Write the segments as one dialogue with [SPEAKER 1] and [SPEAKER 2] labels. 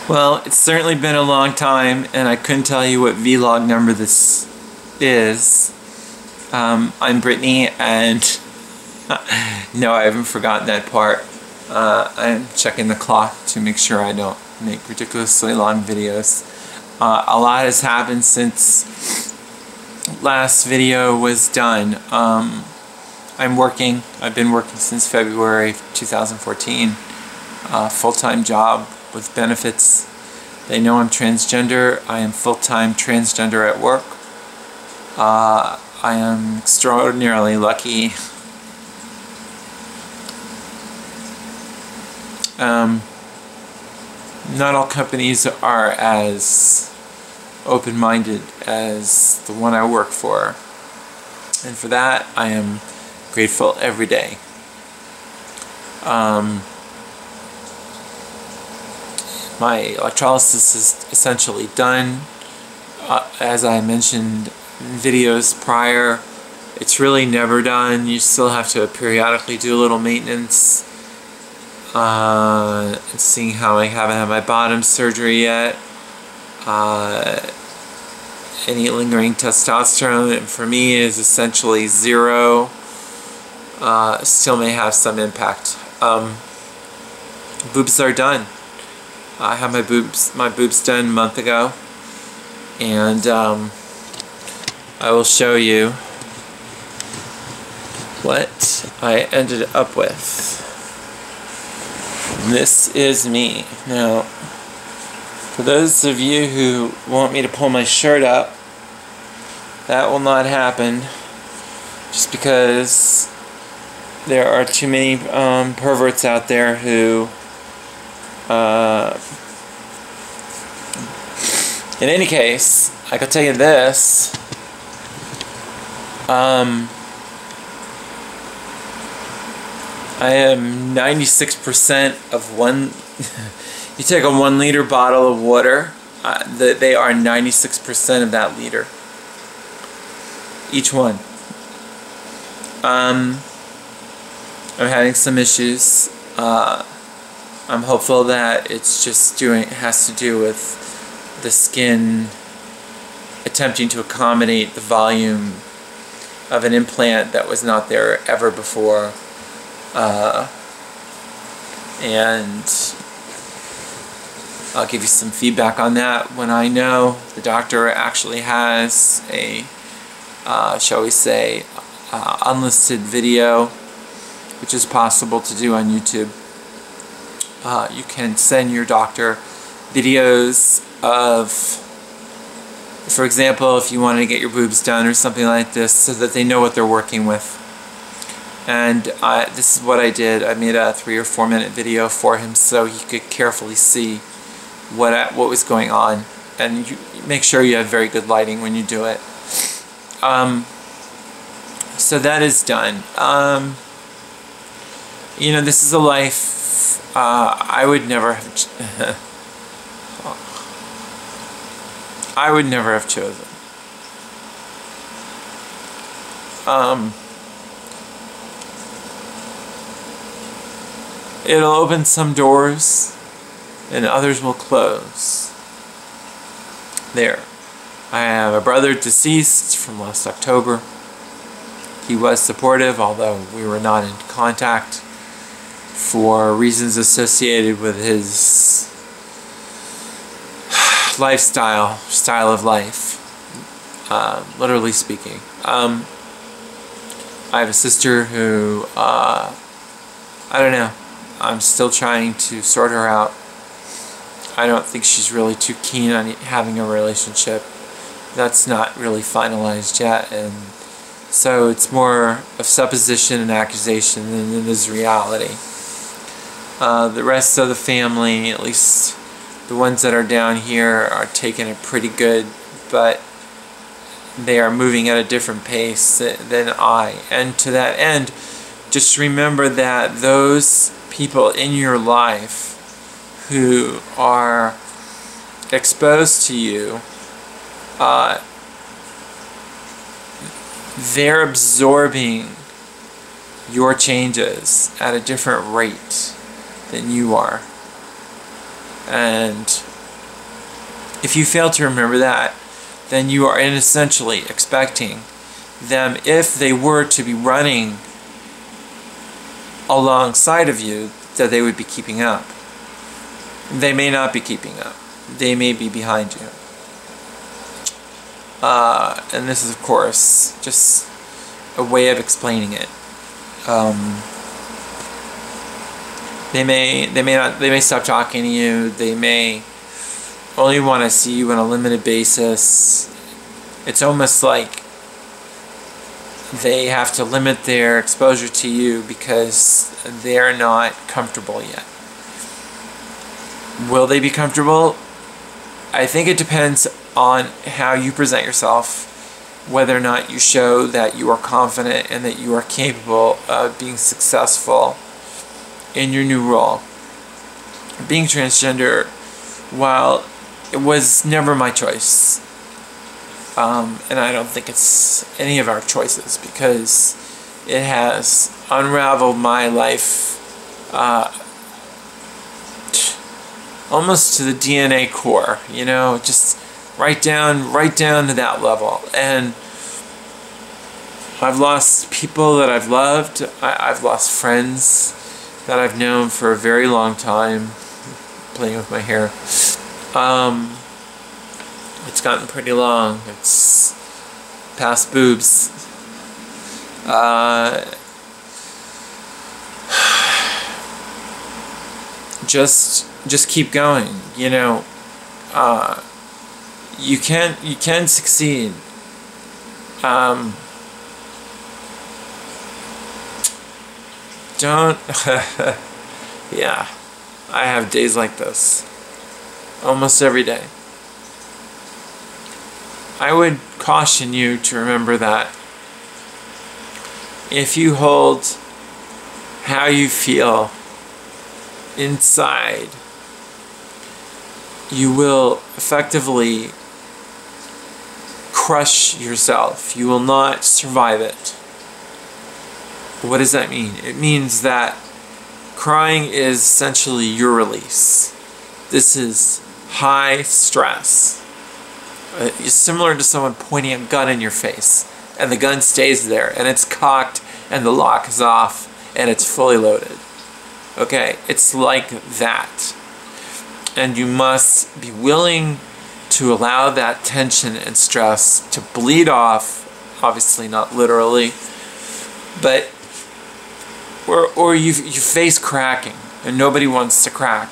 [SPEAKER 1] Well, it's certainly been a long time, and I couldn't tell you what vlog number this is. I'm Brittany, and no, I haven't forgotten that part. I'm checking the clock to make sure I don't make ridiculously long videos. A lot has happened since last video was done. I've been working since February 2014. Full-time job with benefits. They know I'm transgender. I am full-time transgender at work. I am extraordinarily lucky. Not all companies are as open-minded as the one I work for, and for that I am grateful every day. My electrolysis is essentially done. As I mentioned in videos prior, it's really never done. You still have to periodically do a little maintenance. Seeing how I haven't had my bottom surgery yet. Any lingering testosterone for me is essentially zero. Still may have some impact. Boobs are done. I had my boobs done a month ago, and I will show you what I ended up with. This is me. Now, for those of you who want me to pull my shirt up, that will not happen, just because there are too many perverts out there who in any case, I can tell you this. I am 96% of one. You take a 1 liter bottle of water, they are 96% of that liter. Each one. I'm having some issues. I'm hopeful that it's just has to do with the skin attempting to accommodate the volume of an implant that was not there ever before. And I'll give you some feedback on that when I know. The doctor actually has a, shall we say, unlisted video, which is possible to do on YouTube. You can send your doctor videos of, for example, if you wanted to get your boobs done or something like this, so that they know what they're working with. And this is what I did. I made a 3 or 4 minute video for him so he could carefully see what was going on. And you make sure you have very good lighting when you do it. So that is done. You know, this is a life I would never have I would never have chosen. It'll open some doors and others will close. There. I have a brother deceased from last October. He was supportive, although we were not in contact for reasons associated with his style of life, literally speaking. I have a sister who, I don't know, I'm still trying to sort her out. I don't think she's really too keen on having a relationship. That's not really finalized yet, and so it's more of supposition and accusation than it is reality. The rest of the family, at least the ones that are down here, are taking it pretty good, but they are moving at a different pace than I. And to that end, just remember that those people in your life who are exposed to you, they're absorbing your changes at a different rate than you are. And If you fail to remember that, then you are essentially expecting them, if they were to be running alongside of you, that they would be keeping up. They may not be keeping up. They may be behind you. And this is, of course, just a way of explaining it. They may stop talking to you. They may only want to see you on a limited basis. It's almost like they have to limit their exposure to you because they're not comfortable yet. Will they be comfortable? I think it depends on how you present yourself, whether or not you show that you are confident and that you are capable of being successful in your new role. Being transgender, while it was never my choice, and I don't think it's any of our choices, because it has unraveled my life almost to the DNA core, you know, just right down to that level. And I've lost people that I've loved. I've lost friends that I've known for a very long time. Playing with my hair. It's gotten pretty long. It's past boobs. Just keep going. You know, you can succeed. Don't. Yeah, I have days like this almost every day. I would caution you to remember that if you hold how you feel inside, you will effectively crush yourself. You will not survive it. What does that mean? It means that crying is essentially your release. This is high stress. It's similar to someone pointing a gun in your face, and the gun stays there, and it's cocked, and the lock is off, and it's fully loaded. Okay? It's like that. And you must be willing to allow that tension and stress to bleed off, obviously not literally, but or you face cracking, and nobody wants to crack.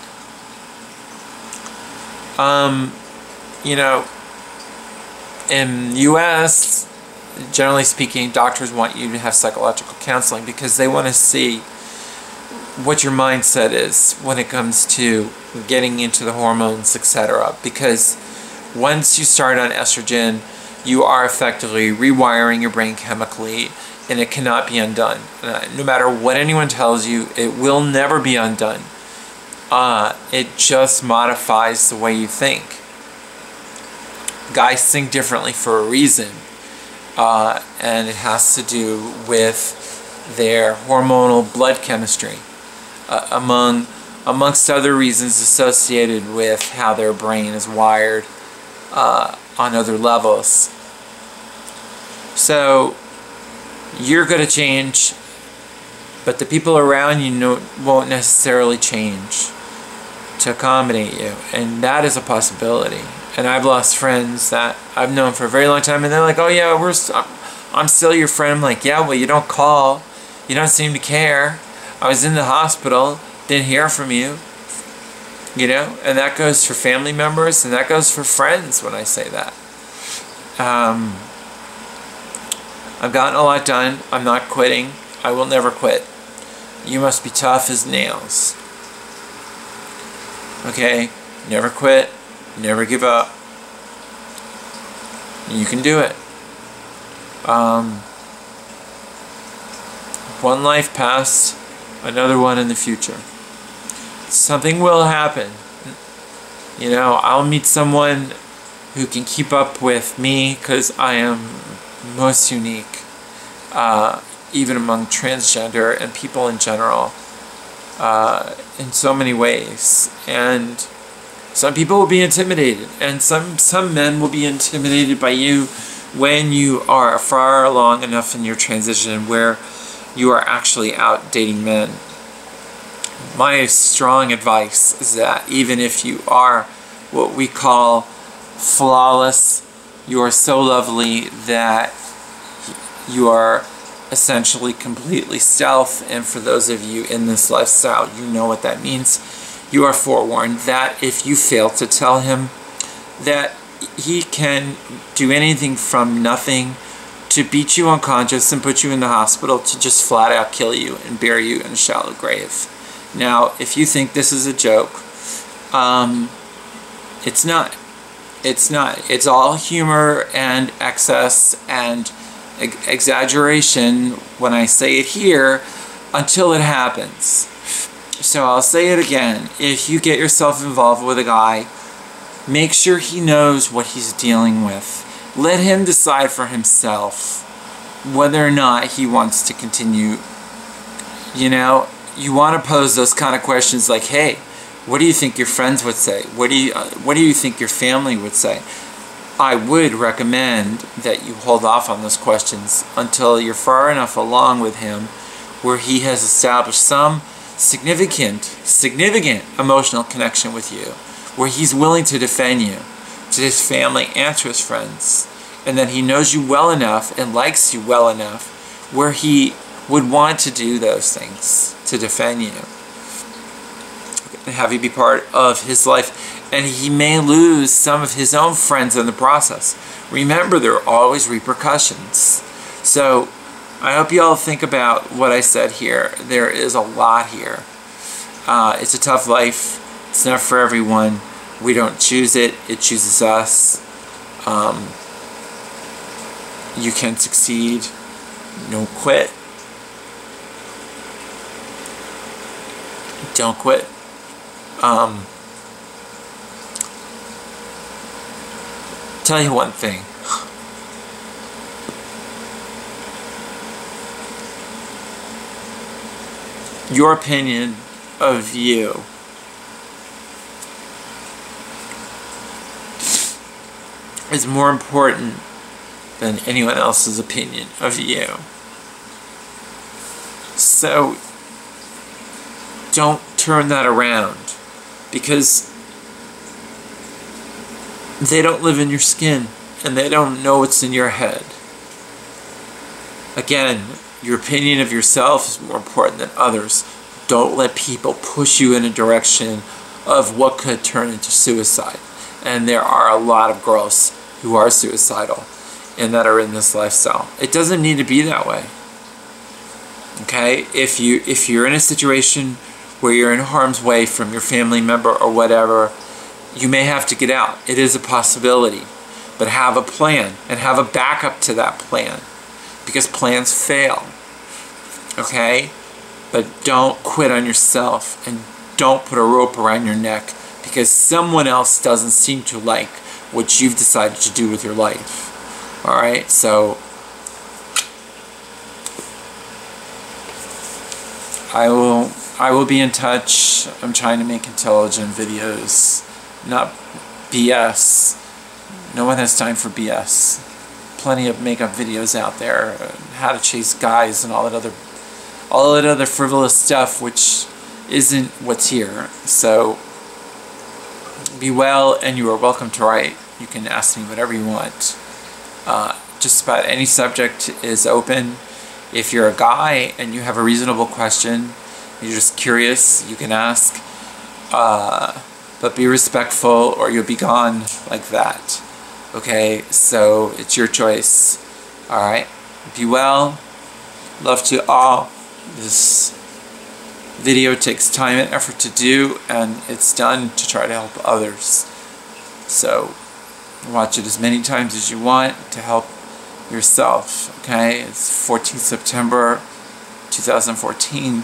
[SPEAKER 1] You know, in US, generally speaking, doctors want you to have psychological counseling because they want to see what your mindset is when it comes to getting into the hormones, etc. Because once you start on estrogen, you are effectively rewiring your brain chemically, and it cannot be undone. No matter what anyone tells you, it will never be undone. It just modifies the way you think. Guys think differently for a reason, and it has to do with their hormonal blood chemistry, amongst other reasons associated with how their brain is wired on other levels. So you're going to change, but the people around you won't necessarily change to accommodate you, and that is a possibility. And I've lost friends that I've known for a very long time, and they're like, oh yeah, I'm still your friend. I'm like, yeah, well, you don't call, you don't seem to care. I was in the hospital, didn't hear from you. You know, and that goes for family members, and that goes for friends when I say that. I've gotten a lot done. I'm not quitting. I will never quit. You must be tough as nails. Okay? Never quit. Never give up. You can do it. One life past, another one in the future. Something will happen. You know, I'll meet someone who can keep up with me because I am most unique, even among transgender and people in general, in so many ways. And Some people will be intimidated, and some men will be intimidated by you when you are far along enough in your transition where you are actually out dating men. My strong advice is that even if you are what we call flawless, you are so lovely that you are essentially completely self, and for those of you in this lifestyle, you know what that means. You are forewarned that if you fail to tell him that he can do anything from nothing to beat you unconscious and put you in the hospital to just flat out kill you and bury you in a shallow grave. Now, if you think this is a joke, it's not. It's not. It's all humor and excess and exaggeration when I say it here until it happens. So I'll say it again. If you get yourself involved with a guy, make sure he knows what he's dealing with. Let him decide for himself whether or not he wants to continue. You know, you want to pose those kind of questions like, hey, what do you think your friends would say? What do you think your family would say? I would recommend that you hold off on those questions until you're far enough along with him where he has established some significant emotional connection with you, where he's willing to defend you to his family and to his friends, and that he knows you well enough and likes you well enough where he would want to do those things to defend you and have you be part of his life. And he may lose some of his own friends in the process. Remember, there are always repercussions. So I hope you all think about what I said here. There is a lot here. It's a tough life. It's not for everyone. We don't choose it. It chooses us. You can succeed. Don't quit. Don't quit. Tell you one thing. Your opinion of you is more important than anyone else's opinion of you. So don't turn that around, because they don't live in your skin and they don't know what's in your head. Again, your opinion of yourself is more important than others. Don't let people push you in a direction of what could turn into suicide. And there are a lot of girls who are suicidal and that are in this lifestyle. It doesn't need to be that way. Okay? If you're in a situation where you're in harm's way from your family member or whatever, you may have to get out. It is a possibility. But have a plan and have a backup to that plan, because plans fail. Okay? But don't quit on yourself, and don't put a rope around your neck because someone else doesn't seem to like what you've decided to do with your life. Alright? So I will be in touch. I'm trying to make intelligent videos, not BS. No one has time for BS. Plenty of makeup videos out there, how to chase guys and all that other frivolous stuff, which isn't what's here. So be well, and you are welcome to write. You can ask me whatever you want. Just about any subject is open. If you're a guy and you have a reasonable question, you're just curious, you can ask. But be respectful or you'll be gone like that. Okay, so it's your choice. Alright, be well. Love to all. This video takes time and effort to do, and it's done to try to help others. So watch it as many times as you want to help yourself. Okay, it's 14th September 2014.